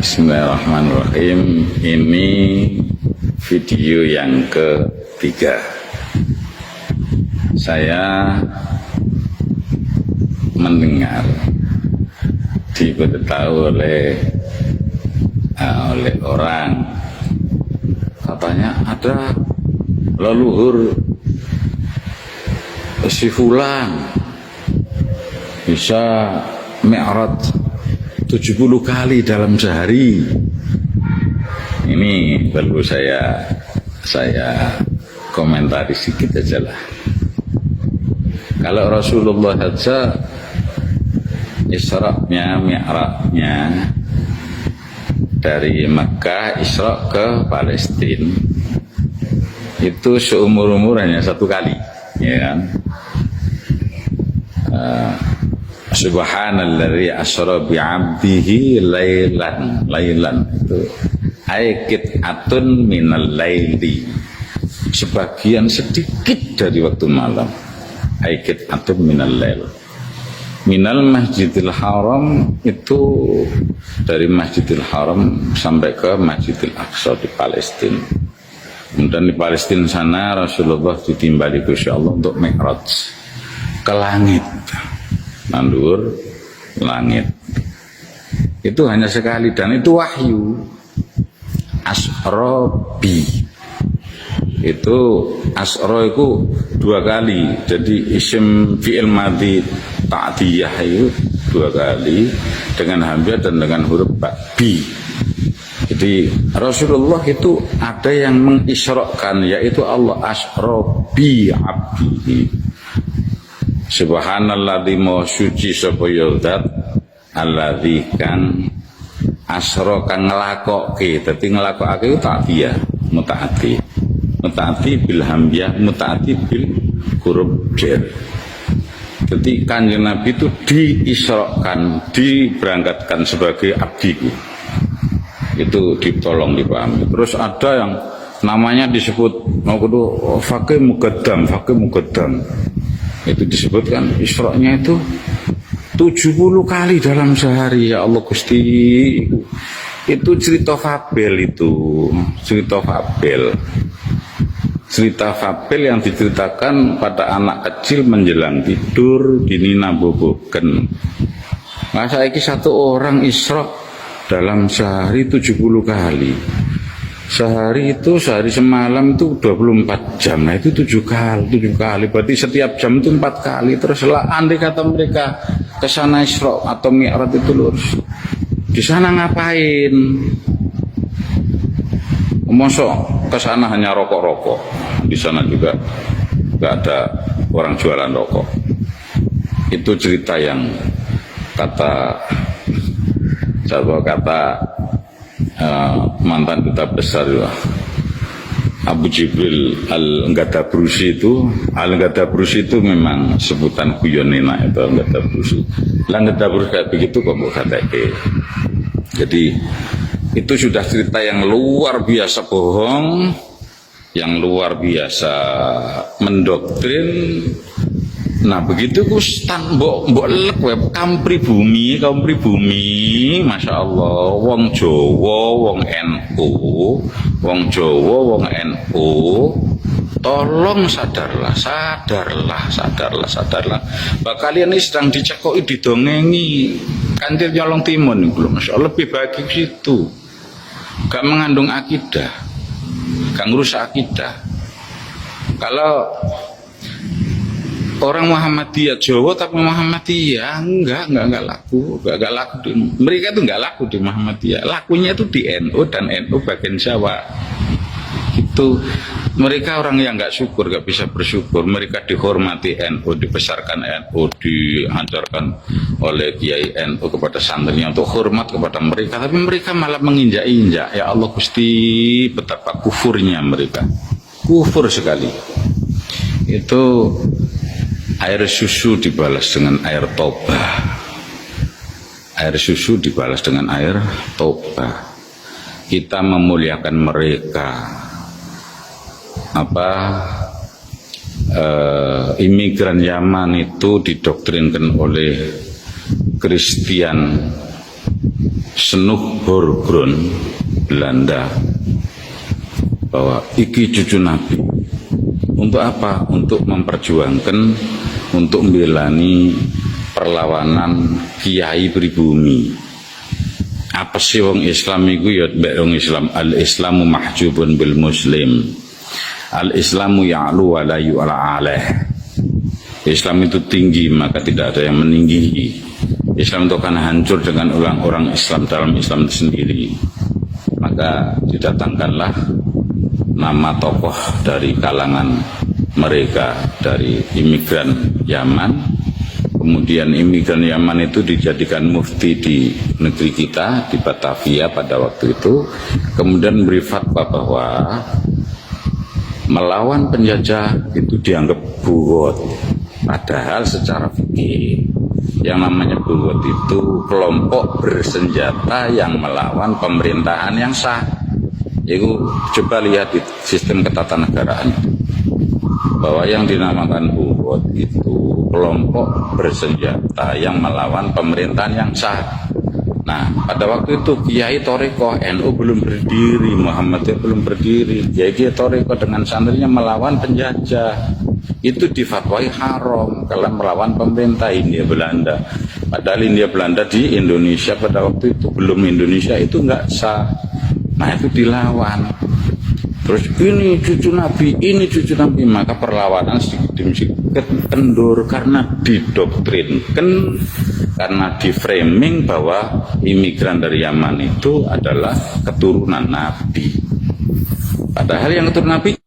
Bismillahirrahmanirrahim. Ini video yang ketiga. Saya mendengar diberitahu oleh orang, katanya ada leluhur si fulan bisa mi'raj 70 kali dalam sehari. Ini perlu saya komentari sedikit aja lah. Kalau Rasulullah saja Isra-nya, Mi'rajnya dari Mekah Isra ke Palestina itu seumur-umur hanya satu kali, ya kan? Subhanalladzi asra bi'abdihi lailan itu aikit atun minal laili, sebagian sedikit dari waktu malam. Aikit atun minal lail minal Masjidil Haram, itu dari Masjidil Haram sampai ke Masjidil Aqsa di Palestina. Kemudian di Palestina sana Rasulullah ditimbali Gusti Allah untuk mi'raj ke langit, nandur langit. Itu hanya sekali dan itu wahyu. Asrobi itu asro itu dua kali, jadi isim fi'il madhi ta'diyah itu dua kali dengan hamzah dan dengan huruf bi. Jadi Rasulullah itu ada yang mengisrokkan, yaitu Allah asrobi abdihi. Subhanalladzi maha suci sapa ya zat alladzi kang asra kang nglakokke. Dadi nglakokake itu ta'diyah mutaati bil hamzah, mutaati bil huruf jar. Jadi Kanjeng Nabi itu diisrokan, diberangkatkan sebagai abdiku. Itu ditolong dipahami. Terus ada yang namanya disebut fakih muqaddam. Itu disebutkan Isra-nya itu 70 kali dalam sehari. Ya Allah Gusti, itu cerita fabel, cerita fabel yang diceritakan pada anak kecil menjelang tidur dini naboboken. Masa ini satu orang Isra dalam sehari 70 kali. Sehari semalam itu 24 jam. Nah itu 7 kali. Berarti setiap jam itu 4 kali. Terus andai kata mereka ke sana Isra atau Mi'raj itu lurus, di sana ngapain? Mosok ke sana hanya rokok-rokok. Di sana juga nggak ada orang jualan rokok. Itu cerita yang kata mantan duta besar ya, Abu Jibril Al-Ghadabrusi itu memang sebutan guyonena itu Al-Ghadabrusi. Al-Ghadabrusi kayak begitu kok mau katakan. Jadi itu sudah cerita yang luar biasa bohong, yang luar biasa mendoktrin. Nah begitu Kustan mbok lek kaum pribumi, masya Allah, wong Jawa, wong NU, tolong sadarlah. Mbak kalian ini sedang dicekoki, didongengi, kantil nyolong timun ini belum, masya Allah, lebih baik situ, gak mengandung akidah, gak ngurus akidah. Kalau orang Muhammadiyah Jawa tapi Muhammadiyah enggak laku. Mereka itu enggak laku di Muhammadiyah. Lakunya itu di NU dan NU bagian Jawa. Itu mereka orang yang enggak syukur, enggak bisa bersyukur. Mereka dihormati NU, dibesarkan NU, diajarkan oleh kiai NU kepada santrinya untuk hormat kepada mereka, tapi mereka malah menginjak-injak. Ya Allah Gusti, betapa kufurnya mereka. Kufur sekali. Itu air susu dibalas dengan air toba. Air susu dibalas dengan air toba. Kita memuliakan mereka. Imigran Yaman itu didoktrinkan oleh Kristen Senuh Horgrun Belanda bahwa iki cucu Nabi. Untuk apa? Untuk memperjuangkan, untuk membelani perlawanan kiai pribumi. Apa sih wong Islam iku ya mbek wong Islam, al-Islamu mahjubun bil muslim. Al-Islamu ya'lu wa la yu'la alaih. Islam itu tinggi maka tidak ada yang meninggihi. Islam itu akan hancur dengan orang-orang Islam dalam Islam itu sendiri. Maka didatangkanlah nama tokoh dari kalangan mereka, dari imigran Yaman. Kemudian imigran Yaman itu dijadikan mufti di negeri kita, di Batavia pada waktu itu. Kemudian beri fatwa bahwa melawan penjajah itu dianggap bugot. Padahal secara fikih yang namanya bugot itu kelompok bersenjata yang melawan pemerintahan yang sah. Yaitu coba lihat di sistem ketatanegaraan bahwa yang dinamakan bugot itu kelompok bersenjata yang melawan pemerintahan yang sah. Nah, pada waktu itu Kiai Toriko NU belum berdiri, Muhammadiyah belum berdiri. Kiai Toriko dengan santrinya melawan penjajah. Itu difatwai haram kalau melawan pemerintah Hindia Belanda. Padahal Hindia Belanda di Indonesia pada waktu itu belum, Indonesia itu nggak sah. Nah itu dilawan. Terus ini cucu Nabi, ini cucu Nabi, maka perlawanan sedikit demi sedikit kendur karena didoktrinkan, karena diframing bahwa imigran dari Yaman itu adalah keturunan Nabi. Padahal yang keturunan Nabi